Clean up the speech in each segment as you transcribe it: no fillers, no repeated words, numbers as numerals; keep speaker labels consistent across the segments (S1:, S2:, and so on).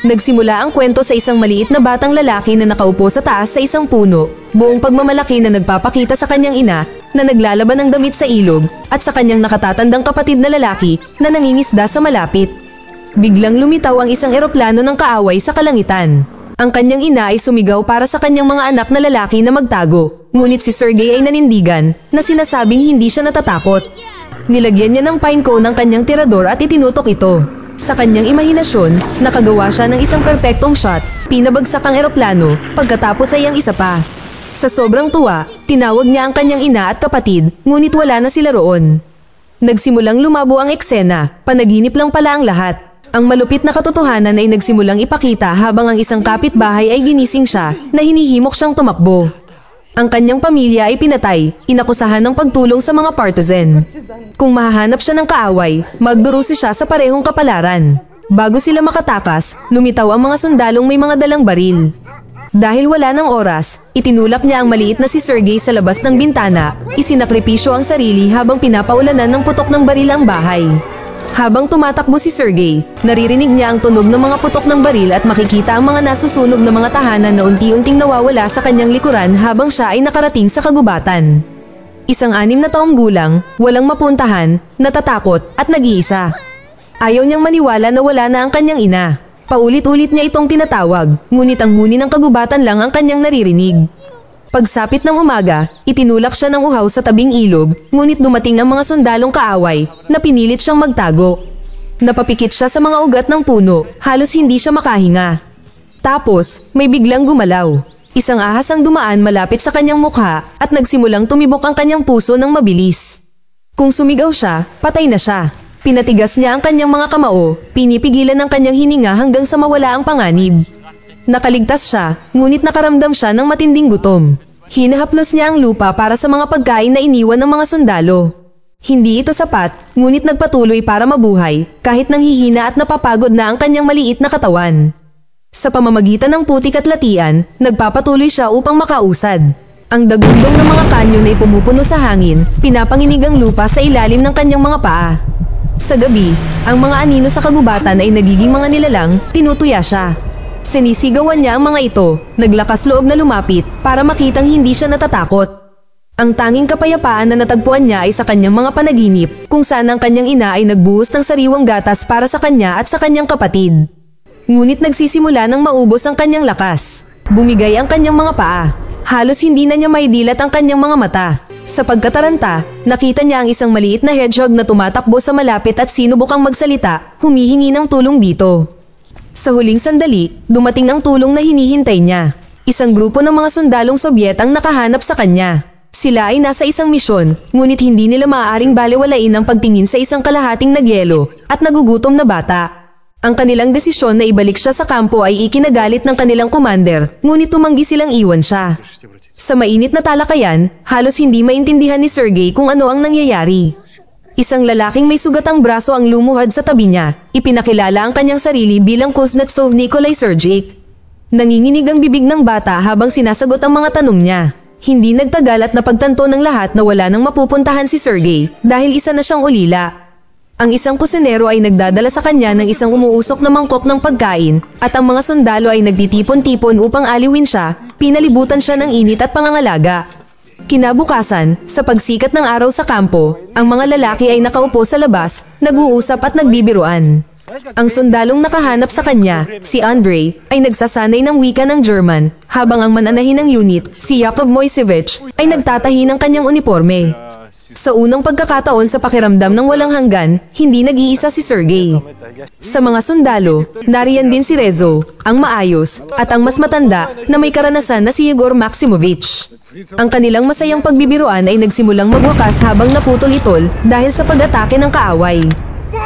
S1: Nagsimula ang kwento sa isang maliit na batang lalaki na nakaupo sa taas sa isang puno, buong pagmamalaki na nagpapakita sa kanyang ina na naglalaban ng damit sa ilog at sa kanyang nakatatandang kapatid na lalaki na nangingisda sa malapit. Biglang lumitaw ang isang eroplano ng kaaway sa kalangitan. Ang kanyang ina ay sumigaw para sa kanyang mga anak na lalaki na magtago, ngunit si Sergey ay nanindigan na sinasabing hindi siya natatakot. Nilagyan niya ng pine cone ang kanyang tirador at itinutok ito. Sa kanyang imahinasyon, nakagawa siya ng isang perpektong shot, pinabagsak ang eroplano, pagkatapos ay ang isa pa. Sa sobrang tuwa, tinawag niya ang kanyang ina at kapatid, ngunit wala na sila roon. Nagsimulang lumabo ang eksena, panaginip lang pala ang lahat. Ang malupit na katotohanan ay nagsimulang ipakita habang ang isang kapitbahay ay ginising siya na hinihimok siyang tumakbo. Ang kanyang pamilya ay pinatay, inakusahan ng pagtulong sa mga partisan. Kung mahahanap siya ng kaaway, magdurusi siya sa parehong kapalaran. Bago sila makatakas, lumitaw ang mga sundalong may mga dalang baril. Dahil wala ng oras, itinulak niya ang maliit na si Sergey sa labas ng bintana, isinakripisyo ang sarili habang pinapaulanan ng putok ng baril ang bahay. Habang tumatakbo si Sergey, naririnig niya ang tunog ng mga putok ng baril at makikita ang mga nasusunog na mga tahanan na unti-unting nawawala sa kanyang likuran habang siya ay nakarating sa kagubatan. Isang 6 na taong gulang, walang mapuntahan, natatakot at nag-iisa. Ayaw niyang maniwala na wala na ang kanyang ina. Paulit-ulit niya itong tinatawag, ngunit ang huni ng kagubatan lang ang kanyang naririnig. Pagsapit ng umaga, itinulak siya ng uhaw sa tabing ilog, ngunit dumating ang mga sundalong kaaway na pinilit siyang magtago. Napapikit siya sa mga ugat ng puno, halos hindi siya makahinga. Tapos, may biglang gumalaw. Isang ahas ang dumaan malapit sa kanyang mukha at nagsimulang tumibok ang kanyang puso ng mabilis. Kung sumigaw siya, patay na siya. Pinatigas niya ang kanyang mga kamao, pinipigilan ang kanyang hininga hanggang sa mawala ang panganib. Nakaligtas siya, ngunit nakaramdam siya ng matinding gutom. Hinahaplos niya ang lupa para sa mga pagkain na iniwan ng mga sundalo. Hindi ito sapat, ngunit nagpatuloy para mabuhay, kahit nanghihina at napapagod na ang kanyang maliit na katawan. Sa pamamagitan ng putik at latian, nagpapatuloy siya upang makausad. Ang dagundong ng mga kanyon ay pumupuno sa hangin, pinapanginig ang lupa sa ilalim ng kanyang mga paa. Sa gabi, ang mga anino sa kagubatan ay nagiging mga nilalang, tinutuya siya. Sinisigawan niya ang mga ito, naglakas loob na lumapit para makitang hindi siya natatakot. Ang tanging kapayapaan na natagpuan niya ay sa kanyang mga panaginip, kung saan ang kanyang ina ay nagbuhos ng sariwang gatas para sa kanya at sa kanyang kapatid. Ngunit nagsisimula ng maubos ang kanyang lakas. Bumigay ang kanyang mga paa. Halos hindi na niya maidilat ang kanyang mga mata. Sa pagkataranta, nakita niya ang isang maliit na hedgehog na tumatakbo sa malapit at sinubukang magsalita, humihingi ng tulong dito. Sa huling sandali, dumating ang tulong na hinihintay niya. Isang grupo ng mga sundalong Sobyet ang nakahanap sa kanya. Sila ay nasa isang misyon, ngunit hindi nila maaaring balewalain ang pagtingin sa isang kalahating nagyelo at nagugutom na bata. Ang kanilang desisyon na ibalik siya sa kampo ay ikinagalit ng kanilang commander, ngunit tumanggi silang iwan siya. Sa mainit na talakayan, halos hindi maintindihan ni Sergey kung ano ang nangyayari. Isang lalaking may sugatang braso ang lumuhad sa tabi niya. Ipinakilala ang kanyang sarili bilang Kuznetsov Nikolai Sergeyevich. Nanginginig ang bibig ng bata habang sinasagot ang mga tanong niya. Hindi nagtagal at napagtanto ng lahat na wala nang mapupuntahan si Sergey dahil isa na siyang ulila. Ang isang kusinero ay nagdadala sa kanya ng isang umuusok na mangkok ng pagkain at ang mga sundalo ay nagtitipon-tipon upang aliwin siya, pinalibutan siya ng init at pangangalaga. Kinabukasan, sa pagsikat ng araw sa kampo, ang mga lalaki ay nakaupo sa labas, nag-uusap at nagbibiruan. Ang sundalong nakahanap sa kanya, si Andrei, ay nagsasanay ng wika ng German, habang ang mananahin ng unit, si Yakov Moisevich, ay nagtatahi ng kanyang uniforme. Sa unang pagkakataon sa pakiramdam ng walang hanggan, hindi nag-iisa si Sergey. Sa mga sundalo, nariyan din si Rezo, ang maayos, at ang mas matanda na may karanasan na si Yegor Maximovich. Ang kanilang masayang pagbibiruan ay nagsimulang magwakas habang naputol-itol dahil sa pag-atake ng kaaway.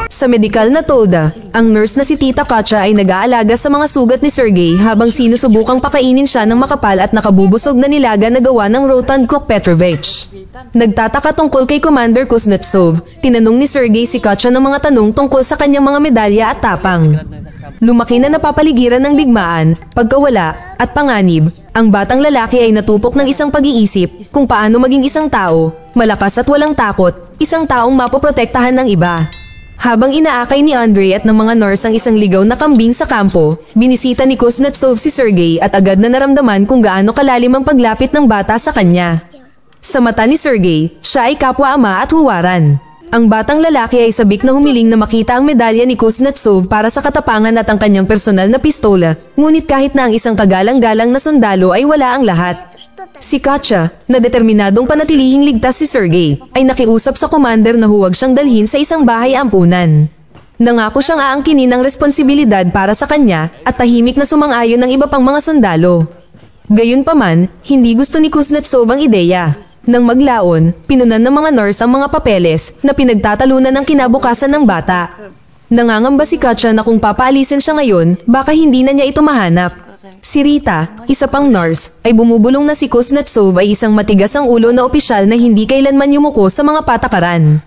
S1: Sa medikal na tolda, ang nurse na si Tita Katya ay nag-aalaga sa mga sugat ni Sergey habang sinusubukang pakainin siya ng makapal at nakabubusog na nilaga na gawa ng Rotan Cook Petrovich. Nagtataka tungkol kay Commander Kuznetsov, tinanong ni Sergey si Katya ng mga tanong tungkol sa kanyang mga medalya at tapang. Lumaki na napapaligiran ng digmaan, pagkawala, at panganib. Ang batang lalaki ay natupok ng isang pag-iisip kung paano maging isang tao, malakas at walang takot, isang taong mapoprotektahan ng iba. Habang inaakay ni Andre at ng mga nurse ang isang ligaw na kambing sa kampo, binisita ni Kuznetsov si Sergey at agad na naramdaman kung gaano kalalim ang paglapit ng bata sa kanya. Sa mata ni Sergey, siya ay kapwa-ama at huwaran. Ang batang lalaki ay sabik na humiling na makita ang medalya ni Kuznetsov para sa katapangan at ang kanyang personal na pistola, ngunit kahit na ang isang kagalang-galang na sundalo ay wala ang lahat. Si Katya, na determinadong panatilihing ligtas si Sergey, ay nakiusap sa commander na huwag siyang dalhin sa isang bahay ampunan. Nangako siyang aangkinin ang responsibilidad para sa kanya at tahimik na sumang-ayon ng iba pang mga sundalo. Gayunpaman, hindi gusto ni Kuznetsov ang ideya. Nang maglaon, pinunan ng mga nurse ang mga papeles na pinagtatalunan ng kinabukasan ng bata. Nangangamba si Katya na kung papaalisin siya ngayon, baka hindi na niya ito mahanap. Si Rita, isa pang nurse, ay bumubulong na si Kuznetsov ay isang matigas ang ulo na opisyal na hindi kailanman yumuko sa mga patakaran.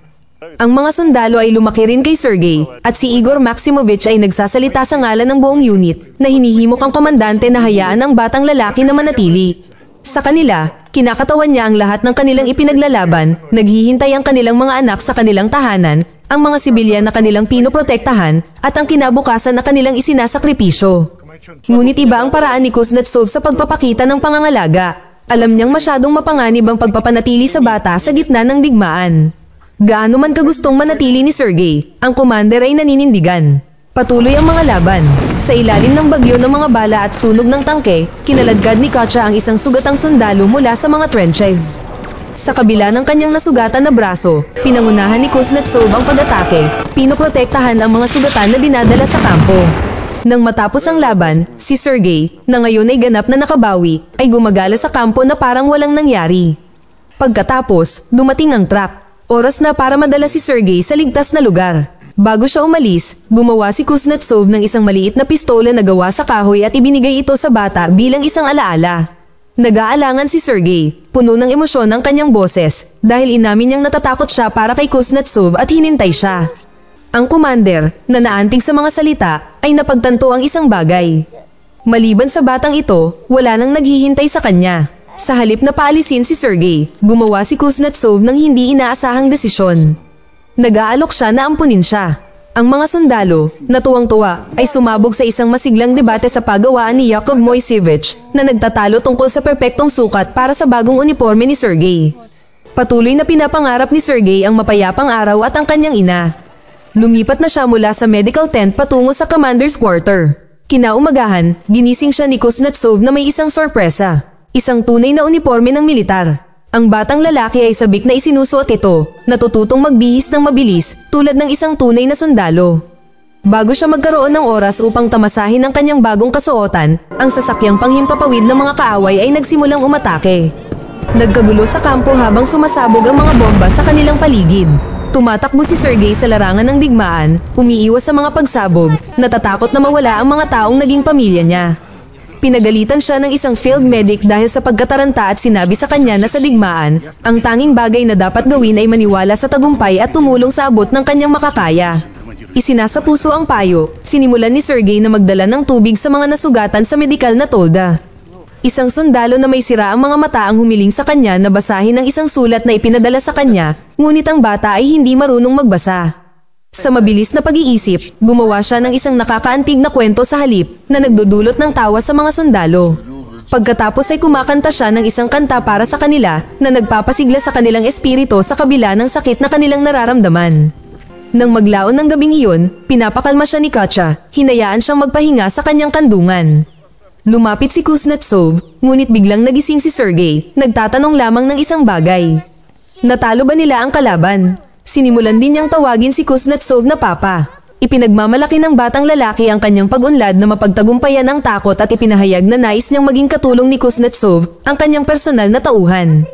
S1: Ang mga sundalo ay lumaki rin kay Sergey at si Igor Maximovich ay nagsasalita sa ngalan ng buong unit na hinihimok ang komandante na hayaan ang batang lalaki na manatili. Sa kanila, kinakatawan niya ang lahat ng kanilang ipinaglalaban, naghihintay ang kanilang mga anak sa kanilang tahanan, ang mga sibilyan na kanilang pinoprotektahan, at ang kinabukasan na kanilang isinasakripisyo. Ngunit iba ang paraan ni Kuznetsov sa pagpapakita ng pangangalaga. Alam niyang masyadong mapanganib ang pagpapanatili sa bata sa gitna ng digmaan. Gaano man kagustong manatili ni Sergey, ang commander ay naninindigan. Patuloy ang mga laban. Sa ilalim ng bagyo ng mga bala at sunog ng tangke, kinaladkad ni Katya ang isang sugatang sundalo mula sa mga trenches. Sa kabila ng kanyang nasugatan na braso, pinangunahan ni Kuznetsov ang pag-atake, pinoprotektahan ang mga sugatan na dinadala sa kampo. Nang matapos ang laban, si Sergey, na ngayon ay ganap na nakabawi, ay gumagala sa kampo na parang walang nangyari. Pagkatapos, dumating ang truck. Oras na para madala si Sergey sa ligtas na lugar. Bago siya umalis, gumawa si Kuznetsov ng isang maliit na pistola na gawa sa kahoy at ibinigay ito sa bata bilang isang alaala. Nag-aalangan si Sergey, puno ng emosyon ang kanyang boses, dahil inamin niyang natatakot siya para kay Kuznetsov at hinintay siya. Ang commander, na naantig sa mga salita, ay napagtanto ang isang bagay. Maliban sa batang ito, wala nang naghihintay sa kanya. Sa halip na paalisin si Sergey, gumawa si Kuznetsov ng hindi inaasahang desisyon. Nag-aalok siya na ampunin siya. Ang mga sundalo, na tuwang-tuwa, ay sumabog sa isang masiglang debate sa pagawaan ni Yakov Moisevich na nagtatalo tungkol sa perpektong sukat para sa bagong uniforme ni Sergey. Patuloy na pinapangarap ni Sergey ang mapayapang araw at ang kanyang ina. Lumipat na siya mula sa medical tent patungo sa commander's quarter. Kinaumagahan, ginising siya ni Kuznetsov na may isang sorpresa. Isang tunay na uniforme ng militar. Ang batang lalaki ay sabik na isinusuot ito, natututong magbihis ng mabilis tulad ng isang tunay na sundalo. Bago siya magkaroon ng oras upang tamasahin ang kanyang bagong kasuotan, ang sasakyang panghimpapawid ng mga kaaway ay nagsimulang umatake. Nagkagulo sa kampo habang sumasabog ang mga bomba sa kanilang paligid. Tumatakbo si Sergey sa larangan ng digmaan, umiiwas sa mga pagsabog, natatakot na mawala ang mga taong naging pamilya niya. Pinagalitan siya ng isang field medic dahil sa pagkataranta at sinabi sa kanya na sa digmaan, ang tanging bagay na dapat gawin ay maniwala sa tagumpay at tumulong sa abot ng kanyang makakaya. Isinasa puso ang payo, sinimulan ni Sergey na magdala ng tubig sa mga nasugatan sa medikal na tolda. Isang sundalo na may sira ang mga mata ang humiling sa kanya na basahin ang isang sulat na ipinadala sa kanya, ngunit ang bata ay hindi marunong magbasa. Sa mabilis na pag-iisip, gumawa siya ng isang nakakaantig na kwento sa halip na nagdudulot ng tawa sa mga sundalo. Pagkatapos ay kumakanta siya ng isang kanta para sa kanila na nagpapasigla sa kanilang espiritu sa kabila ng sakit na kanilang nararamdaman. Nang maglaon ng gabing iyon, pinapakalma siya ni Katya, hinayaan siyang magpahinga sa kanyang kandungan. Lumapit si Kuznetsov, ngunit biglang nagising si Sergey, nagtatanong lamang ng isang bagay. Natalo ba nila ang kalaban? Sinimulan din niyang tawagin si Kuznetsov na Papa. Ipinagmamalaki ng batang lalaki ang kanyang pag-unlad na mapagtagumpayan ang takot at ipinahayag na nais niyang maging katulong ni Kuznetsov, ang kanyang personal na tauhan.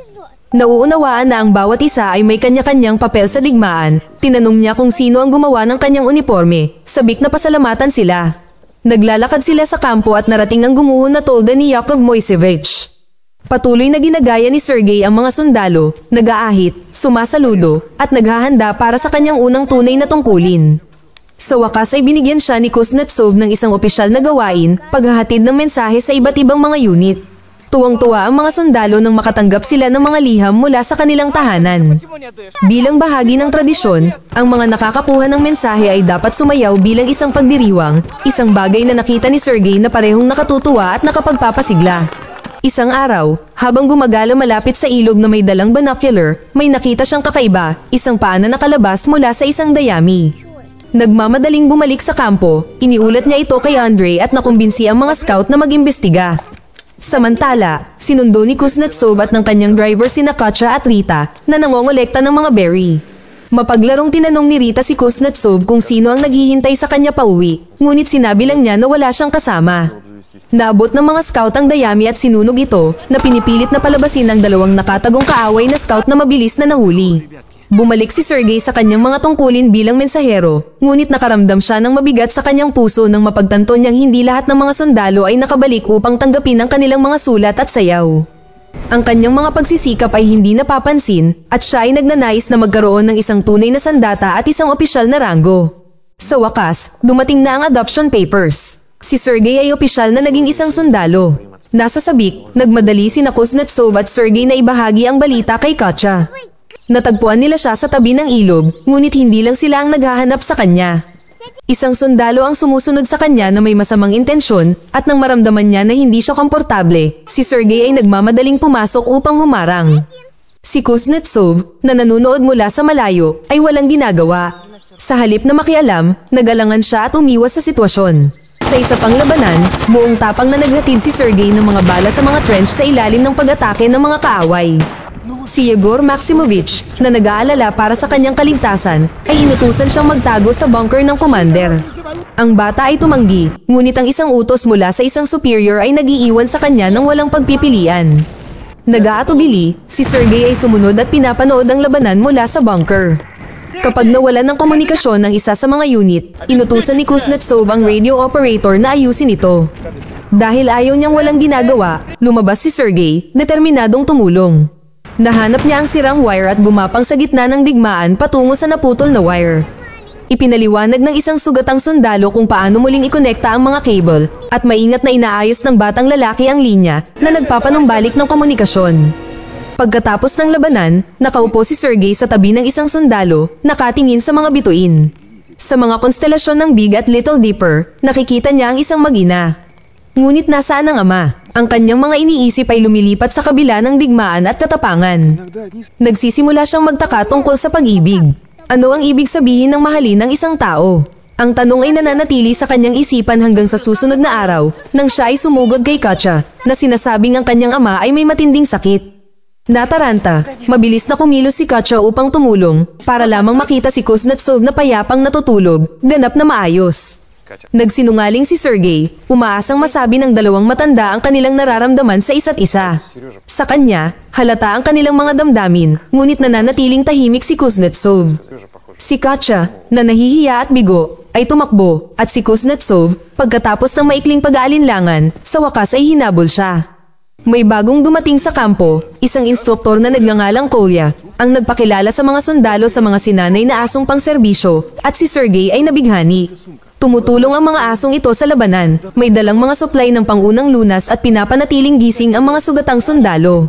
S1: Nauunawaan na ang bawat isa ay may kanya-kanyang papel sa digmaan. Tinanong niya kung sino ang gumawa ng kanyang uniforme. Sabik na pasalamatan sila. Naglalakad sila sa kampo at narating ang gumuho na tolda ni Yakov Moisevich. Patuloy na ginagaya ni Sergey ang mga sundalo, nag-aahit, sumasaludo, at naghahanda para sa kanyang unang tunay na tungkulin. Sa wakas ay binigyan siya ni Kuznetsov ng isang opisyal na gawain, paghahatid ng mensahe sa iba't ibang mga unit. Tuwang-tuwa ang mga sundalo nang makatanggap sila ng mga liham mula sa kanilang tahanan. Bilang bahagi ng tradisyon, ang mga nakakakuha ng mensahe ay dapat sumayaw bilang isang pagdiriwang, isang bagay na nakita ni Sergey na parehong nakatutuwa at nakapagpapasigla. Isang araw, habang gumagala malapit sa ilog na may dalang binocular, may nakita siyang kakaiba, isang paa na nakalabas mula sa isang dayami. Nagmamadaling bumalik sa kampo, iniulat niya ito kay Andre at nakumbinsi ang mga scout na mag-imbestiga. Samantala, sinundo ni Kuznetsov at ng kanyang driver sina Katya at Rita na nangongolekta ng mga berry. Mapaglarong tinanong ni Rita si Kuznetsov kung sino ang naghihintay sa kanya pauwi, ngunit sinabi lang niya na wala siyang kasama. Naabot ng mga scout ang dayami at sinunog ito na pinipilit na palabasin ang dalawang nakatagong kaaway na scout na mabilis na nahuli. Bumalik si Sergey sa kanyang mga tungkulin bilang mensahero, ngunit nakaramdam siya ng mabigat sa kanyang puso nang mapagtanto niyang hindi lahat ng mga sundalo ay nakabalik upang tanggapin ang kanilang mga sulat at sayaw. Ang kanyang mga pagsisikap ay hindi napapansin at siya ay nagnanais na magkaroon ng isang tunay na sandata at isang opisyal na ranggo. Sa wakas, dumating na ang adoption papers. Si Sergey ay opisyal na naging isang sundalo. Nasa sabik, nagmadali sina Kuznetsov at Sergey na ibahagi ang balita kay Katya. Natagpuan nila siya sa tabi ng ilog, ngunit hindi lang sila ang naghahanap sa kanya. Isang sundalo ang sumusunod sa kanya na may masamang intensyon at nang maramdaman niya na hindi siya komportable, si Sergey ay nagmamadaling pumasok upang humarang. Si Kuznetsov, na nanonood mula sa malayo, ay walang ginagawa. Sa halip na makialam, nag-alangan siya at umiwas sa sitwasyon. Sa isa pang labanan, buong tapang na naghatid si Sergey ng mga bala sa mga trench sa ilalim ng pag-atake ng mga kaaway. Si Yegor Maximovich, na nag-aalala para sa kanyang kaligtasan, ay inutusan siyang magtago sa bunker ng commander. Ang bata ay tumanggi, ngunit ang isang utos mula sa isang superior ay nag-iiwan sa kanya ng walang pagpipilian. Nag-aatubili, si Sergey ay sumunod at pinapanood ang labanan mula sa bunker. Kapag nawalan ng komunikasyon ng isa sa mga unit, inutusan ni Kuznetsov ang radio operator na ayusin ito. Dahil ayaw niyang walang ginagawa, lumabas si Sergey, determinadong tumulong. Nahanap niya ang sirang wire at gumapang sa gitna ng digmaan patungo sa naputol na wire. Ipinaliwanag ng isang sugatang sundalo kung paano muling ikonekta ang mga cable at maingat na inaayos ng batang lalaki ang linya na nagpapanumbalik ng komunikasyon. Pagkatapos ng labanan, nakaupo si Sergey sa tabi ng isang sundalo, nakatingin sa mga bituin. Sa mga konstelasyon ng Big at Little Dipper, nakikita niya ang isang mag-ina. Ngunit nasaan ang ama? Ang kanyang mga iniisip ay lumilipat sa kabila ng digmaan at katapangan. Nagsisimula siyang magtaka tungkol sa pag-ibig. Ano ang ibig sabihin ng mahalin ng isang tao? Ang tanong ay nananatili sa kanyang isipan hanggang sa susunod na araw nang siya ay sumugod kay Katya na sinasabing ang kanyang ama ay may matinding sakit. Nataranta, mabilis na kumilos si Katya upang tumulong para lamang makita si Kuznetsov na payapang natutulog, ganap na maayos. Nagsinungaling si Sergey, umaasang masabi ng dalawang matanda ang kanilang nararamdaman sa isa't isa. Sa kanya, halata ang kanilang mga damdamin, ngunit nananatiling tahimik si Kuznetsov. Si Katya, na nahihiya at bigo, ay tumakbo, at si Kuznetsov, pagkatapos ng maikling pag-aalinlangan, sa wakas ay hinabol siya. May bagong dumating sa kampo, isang instruktor na nagngangalang Kolya, ang nagpakilala sa mga sundalo sa mga sinanay na asong pangserbisyo, at si Sergey ay nabighani. Tumutulong ang mga asong ito sa labanan, may dalang mga supply ng pangunang lunas at pinapanatiling gising ang mga sugatang sundalo.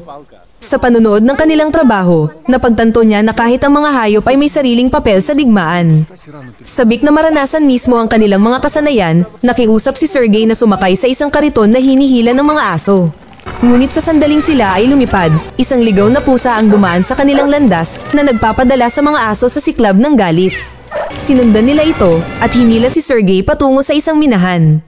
S1: Sa panunood ng kanilang trabaho, napagtanto niya na kahit ang mga hayop ay may sariling papel sa digmaan. Sabik na maranasan mismo ang kanilang mga kasanayan, nakiusap si Sergey na sumakay sa isang kariton na hinihila ng mga aso. Ngunit sa sandaling sila ay lumipad, isang ligaw na pusa ang dumaan sa kanilang landas na nagpapadala sa mga aso sa siklab ng galit. Sinundan nila ito at hinila si Sergey patungo sa isang minahan.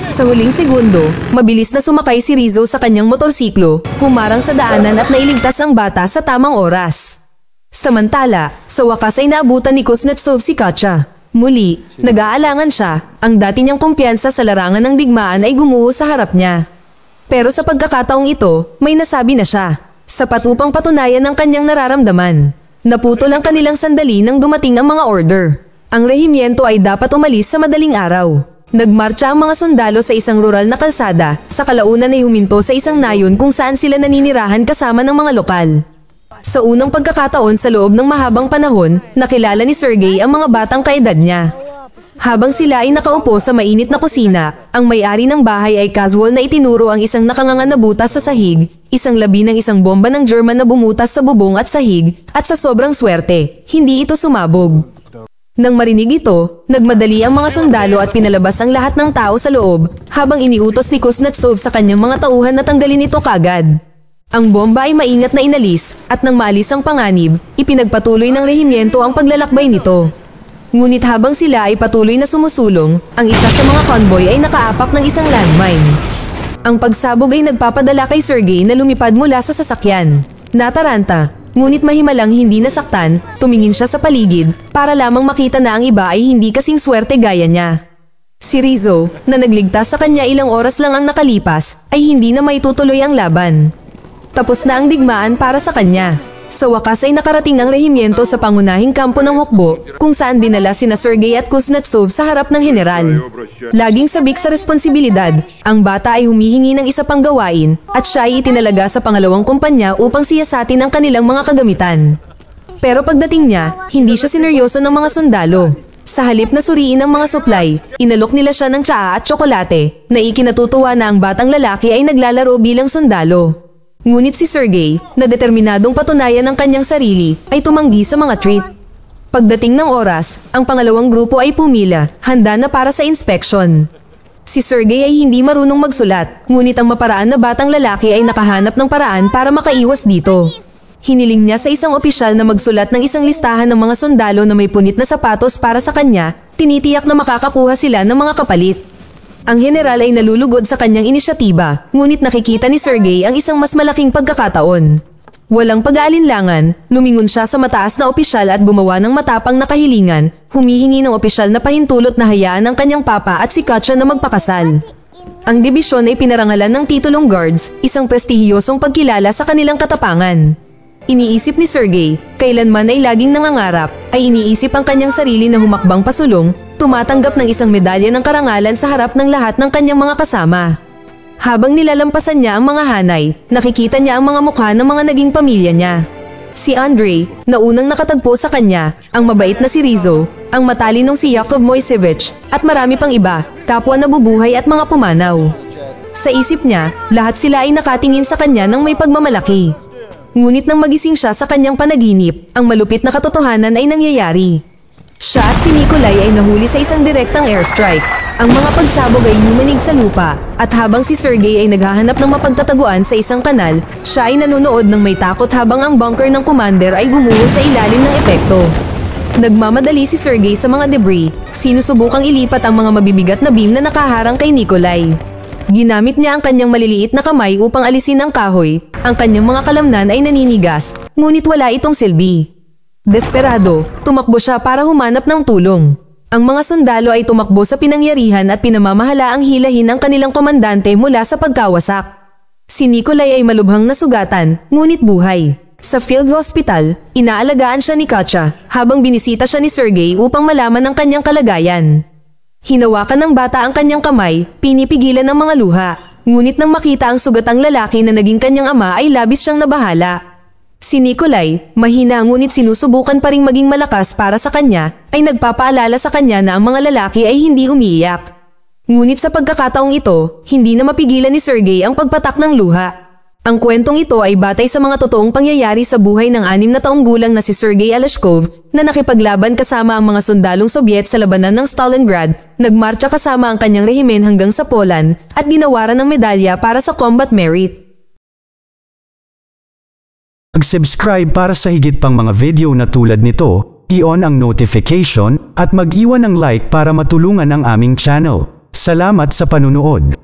S1: Sa huling segundo, mabilis na sumakay si Rizzo sa kanyang motorsiklo, humarang sa daanan at nailigtas ang bata sa tamang oras. Samantala, sa wakas ay naabutan ni Kuznetsov si Katya. Muli, nag-aalangan siya, ang dati niyang kumpiyansa sa larangan ng digmaan ay gumuho sa harap niya. Pero sa pagkakataong ito, may nasabi na siya, sapat upang patunayan ang kanyang nararamdaman. Naputol ang kanilang sandali nang dumating ang mga order. Ang rehimyento ay dapat umalis sa madaling araw. Nagmarcha ang mga sundalo sa isang rural na kalsada, sa kalaunan ay huminto sa isang nayon kung saan sila naninirahan kasama ng mga lokal. Sa unang pagkakataon sa loob ng mahabang panahon, nakilala ni Sergey ang mga batang kaedad niya. Habang sila ay nakaupo sa mainit na kusina, ang may-ari ng bahay ay casual na itinuro ang isang nakangangan na butas sa sahig, isang labi ng isang bomba ng German na bumutas sa bubong at sahig, at sa sobrang swerte, hindi ito sumabog. Nang marinig ito, nagmadali ang mga sundalo at pinalabas ang lahat ng tao sa loob, habang iniutos ni Kuznetsov sa kanyang mga tauhan na tanggalin ito kagad. Ang bomba ay maingat na inalis, at nang maalis ang panganib, ipinagpatuloy ng rehimyento ang paglalakbay nito. Ngunit habang sila ay patuloy na sumusulong, ang isa sa mga convoy ay nakaapak ng isang landmine. Ang pagsabog ay nagpapadala kay Sergey na lumipad mula sa sasakyan. Nataranta, ngunit mahimalang hindi nasaktan, tumingin siya sa paligid para lamang makita na ang iba ay hindi kasing swerte gaya niya. Si Rizzo, na nagligtas sa kanya ilang oras lang ang nakalipas, ay hindi na maitutuloy ang laban. Tapos na ang digmaan para sa kanya. Sa wakas ay nakarating ang rehimyento sa pangunahing kampo ng hukbo, kung saan dinala sina Sergey at Kuznetsov sa harap ng general. Laging sabik sa responsibilidad, ang bata ay humihingi ng isa pang gawain, at siya ay itinalaga sa pangalawang kumpanya upang siyasatin ang kanilang mga kagamitan. Pero pagdating niya, hindi siya sineryoso ng mga sundalo. Sa halip na suriin ang mga supply, inalok nila siya ng tsaa at tsokolate, na ikinatutuwa na ang batang lalaki ay naglalaro bilang sundalo. Ngunit si Sergey, na determinadong patunayan ang kanyang sarili, ay tumanggi sa mga treat. Pagdating ng oras, ang pangalawang grupo ay pumila, handa na para sa inspection. Si Sergey ay hindi marunong magsulat, ngunit ang maparaan na batang lalaki ay nakahanap ng paraan para makaiwas dito. Hiniling niya sa isang opisyal na magsulat ng isang listahan ng mga sundalo na may punit na sapatos para sa kanya, tinitiyak na makakakuha sila ng mga kapalit. Ang general ay nalulugod sa kanyang inisyatiba, ngunit nakikita ni Sergey ang isang mas malaking pagkakataon. Walang pag-aalinlangan, lumingon siya sa mataas na opisyal at gumawa ng matapang na kahilingan, humihingi ng opisyal na pahintulot na hayaan ang kanyang papa at si Katya na magpakasal. Ang dibisyon ay pinarangalan ng titulong guards, isang prestihiyosong pagkilala sa kanilang katapangan. Iniisip ni Sergey, kailanman ay laging nangangarap, ay iniisip ang kanyang sarili na humakbang pasulong, tumatanggap ng isang medalya ng karangalan sa harap ng lahat ng kanyang mga kasama. Habang nilalampasan niya ang mga hanay, nakikita niya ang mga mukha ng mga naging pamilya niya. Si Andrei, na unang nakatagpo sa kanya, ang mabait na si Rizzo, ang matalinong si Yakov Moisevich, at marami pang iba, kapwa nabubuhay at mga pumanaw. Sa isip niya, lahat sila ay nakatingin sa kanya ng may pagmamalaki. Ngunit nang magising siya sa kanyang panaginip, ang malupit na katotohanan ay nangyayari. Siya at si Nikolai ay nahuli sa isang direktang airstrike. Ang mga pagsabog ay yumanig sa lupa, at habang si Sergey ay naghahanap ng mapagtataguan sa isang kanal, siya ay nanonood ng may takot habang ang bunker ng commander ay gumuho sa ilalim ng epekto. Nagmamadali si Sergey sa mga debris, sinusubukang ilipat ang mga mabibigat na beam na nakaharang kay Nikolai. Ginamit niya ang kanyang maliliit na kamay upang alisin ang kahoy, ang kanyang mga kalamnan ay naninigas, ngunit wala itong silbi. Desperado, tumakbo siya para humanap ng tulong. Ang mga sundalo ay tumakbo sa pinangyarihan at pinamamahala ang hilahin ng kanilang komandante mula sa pagkawasak. Si Nikolai ay malubhang nasugatan, ngunit buhay. Sa field hospital, inaalagaan siya ni Katya, habang binisita siya ni Sergey upang malaman ang kanyang kalagayan. Hinawakan ng bata ang kanyang kamay, pinipigilan ang mga luha. Ngunit nang makita ang sugatang lalaki na naging kanyang ama ay labis siyang nabahala. Si Nikolai, mahina ngunit sinusubukan pa ring maging malakas para sa kanya, ay nagpapaalala sa kanya na ang mga lalaki ay hindi umiiyak. Ngunit sa pagkakataong ito, hindi na mapigilan ni Sergey ang pagpatak ng luha. Ang kwentong ito ay batay sa mga totoong pangyayari sa buhay ng 6 na taong gulang na si Sergey Alashkov na nakipaglaban kasama ang mga sundalong Sobyet sa labanan ng Stalingrad, nagmarcha kasama ang kanyang rehimen hanggang sa Poland at ginawaran ng medalya para sa combat merit.
S2: Mag-subscribe para sa higit pang mga video na tulad nito, i-on ang notification at mag-iwan ng like para matulungan ang aming channel. Salamat sa panunood.